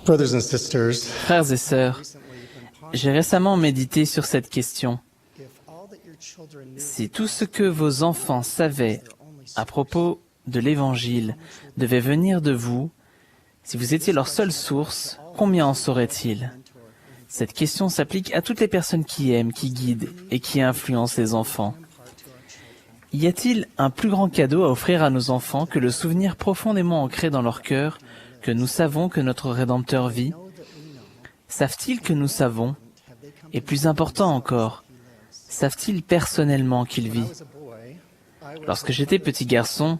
Brothers and sisters, Frères et sœurs, j'ai récemment médité sur cette question. Si tout ce que vos enfants savaient à propos de l'Évangile devait venir de vous, si vous étiez leur seule source, combien en sauraient-ils? Cette question s'applique à toutes les personnes qui aiment, qui guident et qui influencent les enfants. Y a-t-il un plus grand cadeau à offrir à nos enfants que le souvenir profondément ancré dans leur cœur que nous savons que notre Rédempteur vit? Savent-ils que nous savons? Et plus important encore, savent-ils personnellement qu'il vit? Lorsque j'étais petit garçon,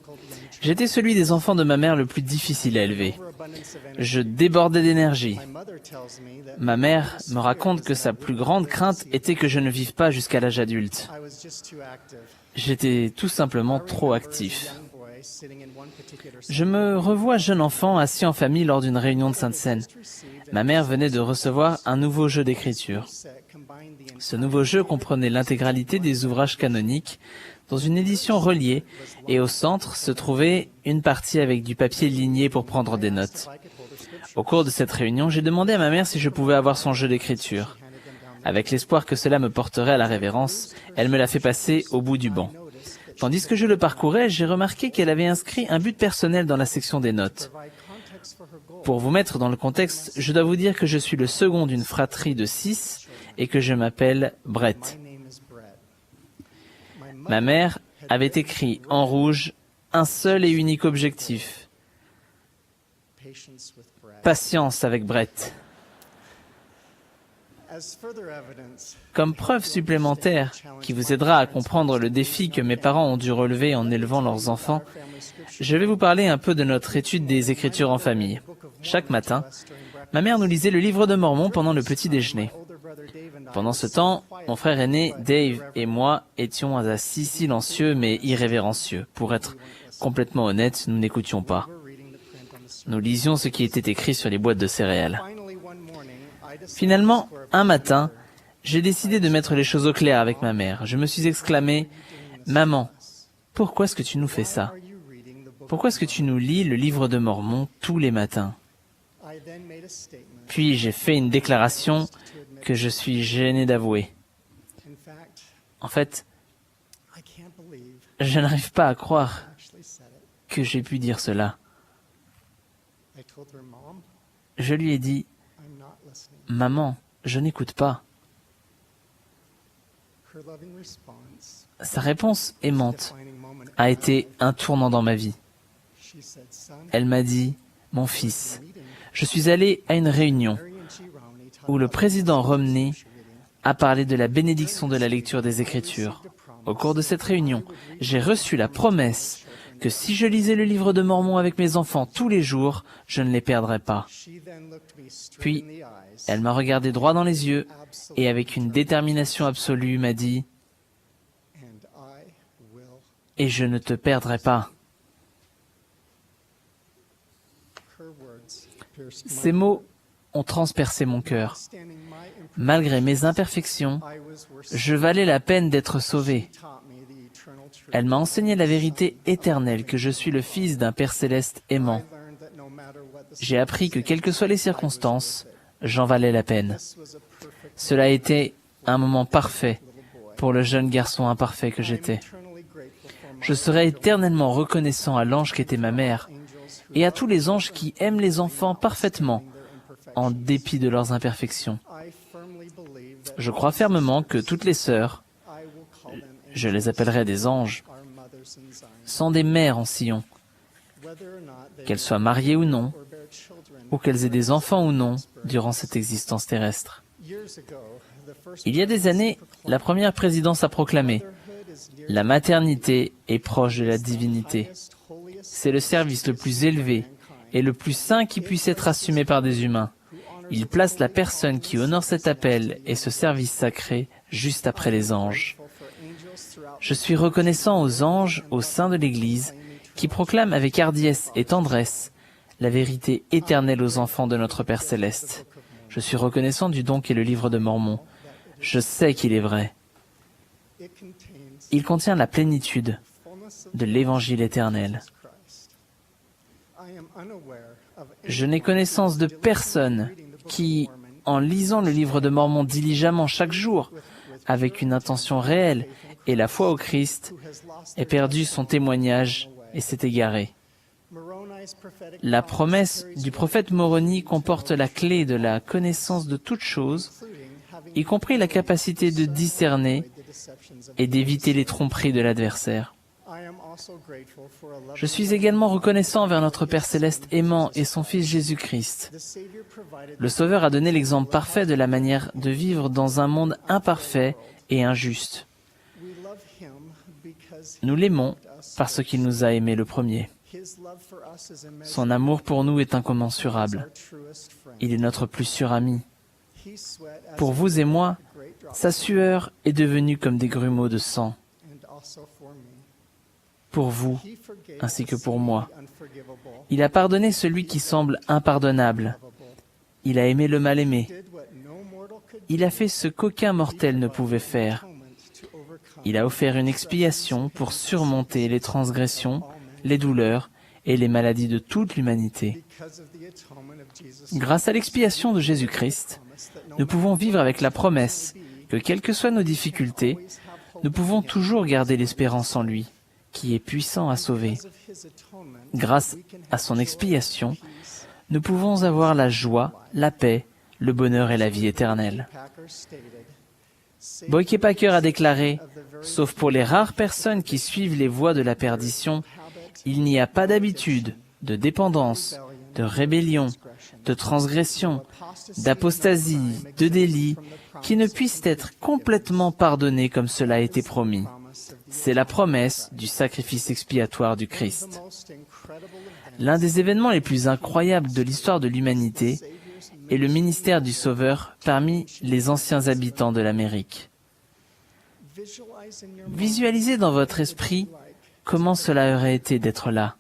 j'étais celui des enfants de ma mère le plus difficile à élever. Je débordais d'énergie. Ma mère me raconte que sa plus grande crainte était que je ne vive pas jusqu'à l'âge adulte. J'étais tout simplement trop actif. Je me revois jeune enfant assis en famille lors d'une réunion de Sainte-Seine. Ma mère venait de recevoir un nouveau jeu d'écriture. Ce nouveau jeu comprenait l'intégralité des ouvrages canoniques dans une édition reliée et au centre se trouvait une partie avec du papier ligné pour prendre des notes. Au cours de cette réunion, j'ai demandé à ma mère si je pouvais avoir son jeu d'écriture. Avec l'espoir que cela me porterait à la révérence, elle me l'a fait passer au bout du banc. Tandis que je le parcourais, j'ai remarqué qu'elle avait inscrit un but personnel dans la section des notes. Pour vous mettre dans le contexte, je dois vous dire que je suis le second d'une fratrie de 6 et que je m'appelle Brett. Ma mère avait écrit en rouge un seul et unique objectif. Patience avec Brett. Comme preuve supplémentaire qui vous aidera à comprendre le défi que mes parents ont dû relever en élevant leurs enfants, je vais vous parler un peu de notre étude des Écritures en famille. Chaque matin, ma mère nous lisait le livre de Mormon pendant le petit déjeuner. Pendant ce temps, mon frère aîné, Dave, et moi étions assis silencieux mais irrévérencieux. Pour être complètement honnête, nous n'écoutions pas. Nous lisions ce qui était écrit sur les boîtes de céréales. Finalement, un matin, j'ai décidé de mettre les choses au clair avec ma mère. Je me suis exclamé « Maman, pourquoi est-ce que tu nous fais ça? Pourquoi est-ce que tu nous lis le livre de Mormon tous les matins ?» Puis j'ai fait une déclaration que je suis gêné d'avouer. En fait, je n'arrive pas à croire que j'ai pu dire cela. Je lui ai dit « Maman, je n'écoute pas. » Sa réponse aimante a été un tournant dans ma vie. Elle m'a dit « Mon fils, je suis allé à une réunion où le président Romney a parlé de la bénédiction de la lecture des Écritures. Au cours de cette réunion, j'ai reçu la promesse que si je lisais le livre de Mormon avec mes enfants tous les jours, je ne les perdrais pas. Puis, elle m'a regardé droit dans les yeux et avec une détermination absolue m'a dit « Et je ne te perdrai pas. » Ces mots ont transpercé mon cœur. Malgré mes imperfections, je valais la peine d'être sauvé. Elle m'a enseigné la vérité éternelle que je suis le fils d'un Père céleste aimant. J'ai appris que quelles que soient les circonstances, j'en valais la peine. Cela a été un moment parfait pour le jeune garçon imparfait que j'étais. Je serai éternellement reconnaissant à l'ange qu'était ma mère et à tous les anges qui aiment les enfants parfaitement, en dépit de leurs imperfections. Je crois fermement que toutes les sœurs, je les appellerai des anges, sont des mères en Sion, qu'elles soient mariées ou non, ou qu'elles aient des enfants ou non durant cette existence terrestre. Il y a des années, la première présidence a proclamé « La maternité est proche de la divinité. C'est le service le plus élevé et le plus saint qui puisse être assumé par des humains. Il place la personne qui honore cet appel et ce service sacré juste après les anges. Je suis reconnaissant aux anges au sein de l'Église qui proclament avec hardiesse et tendresse la vérité éternelle aux enfants de notre Père céleste. Je suis reconnaissant du don qu'est le livre de Mormon. Je sais qu'il est vrai. Il contient la plénitude de l'Évangile éternel. Je n'ai connaissance de personne qui, en lisant le livre de Mormon diligemment chaque jour, avec une intention réelle et la foi au Christ, ait perdu son témoignage et s'est égaré. La promesse du prophète Moroni comporte la clé de la connaissance de toutes choses, y compris la capacité de discerner et d'éviter les tromperies de l'adversaire. Je suis également reconnaissant envers notre Père Céleste aimant et son Fils Jésus-Christ. Le Sauveur a donné l'exemple parfait de la manière de vivre dans un monde imparfait et injuste. Nous l'aimons parce qu'il nous a aimés le premier. Son amour pour nous est incommensurable. Il est notre plus sûr ami. Pour vous et moi, sa sueur est devenue comme des grumeaux de sang. Pour vous, ainsi que pour moi. Il a pardonné celui qui semble impardonnable. Il a aimé le mal-aimé. Il a fait ce qu'aucun mortel ne pouvait faire. Il a offert une expiation pour surmonter les transgressions, les douleurs et les maladies de toute l'humanité. Grâce à l'expiation de Jésus-Christ, nous pouvons vivre avec la promesse que, quelles que soient nos difficultés, nous pouvons toujours garder l'espérance en lui, qui est puissant à sauver. Grâce à son expiation, nous pouvons avoir la joie, la paix, le bonheur et la vie éternelle. Boyke Packer a déclaré « Sauf pour les rares personnes qui suivent les voies de la perdition, il n'y a pas d'habitude, de dépendance, de rébellion, de transgression, d'apostasie, de délit, qui ne puissent être complètement pardonnés comme cela a été promis. C'est la promesse du sacrifice expiatoire du Christ. » L'un des événements les plus incroyables de l'histoire de l'humanité est le ministère du Sauveur parmi les anciens habitants de l'Amérique. Visualisez dans votre esprit comment cela aurait été d'être là.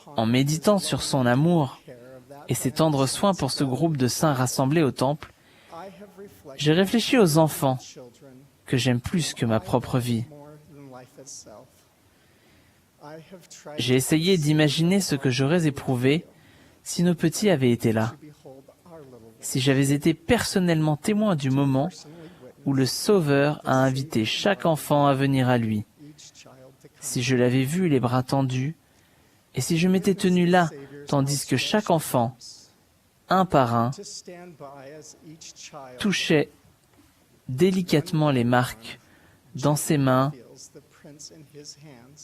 En méditant sur son amour et ses tendres soins pour ce groupe de saints rassemblés au temple, j'ai réfléchi aux enfants que j'aime plus que ma propre vie. J'ai essayé d'imaginer ce que j'aurais éprouvé si nos petits avaient été là, si j'avais été personnellement témoin du moment où le Sauveur a invité chaque enfant à venir à lui, si je l'avais vu les bras tendus, et si je m'étais tenu là, tandis que chaque enfant, un par un, touchait délicatement les marques dans ses mains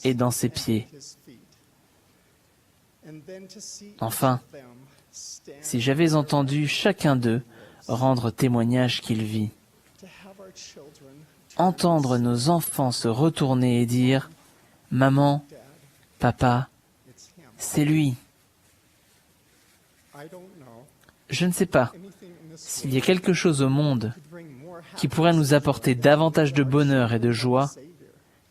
et dans ses pieds. Enfin, si j'avais entendu chacun d'eux rendre témoignage qu'il vit, entendre nos enfants se retourner et dire « Maman, papa, c'est lui ». Je ne sais pas s'il y a quelque chose au monde qui pourrait nous apporter davantage de bonheur et de joie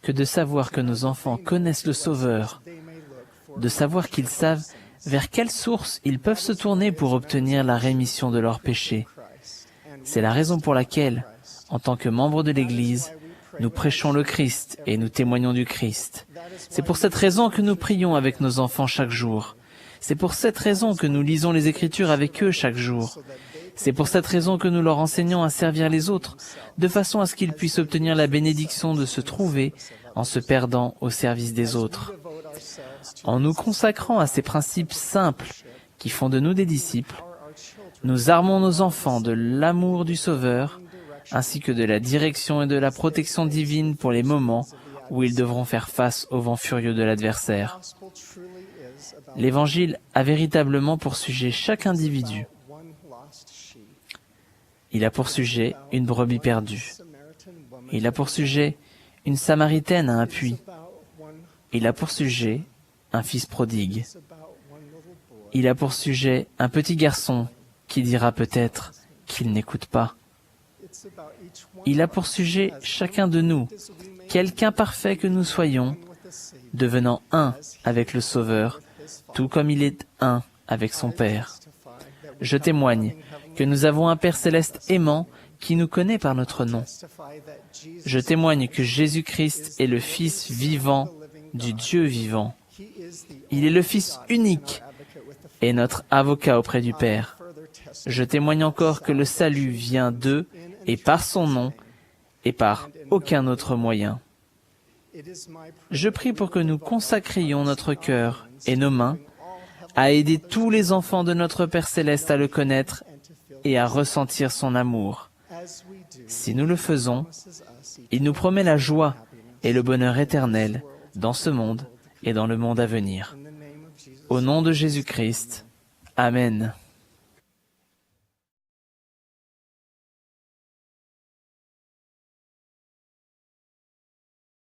que de savoir que nos enfants connaissent le Sauveur, de savoir qu'ils savent vers quelle source ils peuvent se tourner pour obtenir la rémission de leurs péchés. C'est la raison pour laquelle, en tant que membres de l'Église, nous prêchons le Christ et nous témoignons du Christ. C'est pour cette raison que nous prions avec nos enfants chaque jour. C'est pour cette raison que nous lisons les Écritures avec eux chaque jour. C'est pour cette raison que nous leur enseignons à servir les autres, de façon à ce qu'ils puissent obtenir la bénédiction de se trouver en se perdant au service des autres. En nous consacrant à ces principes simples qui font de nous des disciples, nous armons nos enfants de l'amour du Sauveur, ainsi que de la direction et de la protection divine pour les moments où ils devront faire face au vent furieux de l'adversaire. L'Évangile a véritablement pour sujet chaque individu. Il a pour sujet une brebis perdue. Il a pour sujet une Samaritaine à un puits. Il a pour sujet un fils prodigue. Il a pour sujet un petit garçon qui dira peut-être qu'il n'écoute pas. Il a pour sujet chacun de nous, quelque imparfait que nous soyons, devenant un avec le Sauveur, tout comme il est un avec son Père. Je témoigne que nous avons un Père céleste aimant qui nous connaît par notre nom. Je témoigne que Jésus-Christ est le Fils vivant du Dieu vivant. Il est le Fils unique et notre avocat auprès du Père. Je témoigne encore que le salut vient d'eux et par son nom et par aucun autre moyen. Je prie pour que nous consacrions notre cœur et nos mains à aider tous les enfants de notre Père Céleste à le connaître et à ressentir son amour. Si nous le faisons, il nous promet la joie et le bonheur éternel dans ce monde et dans le monde à venir. Au nom de Jésus-Christ, Amen.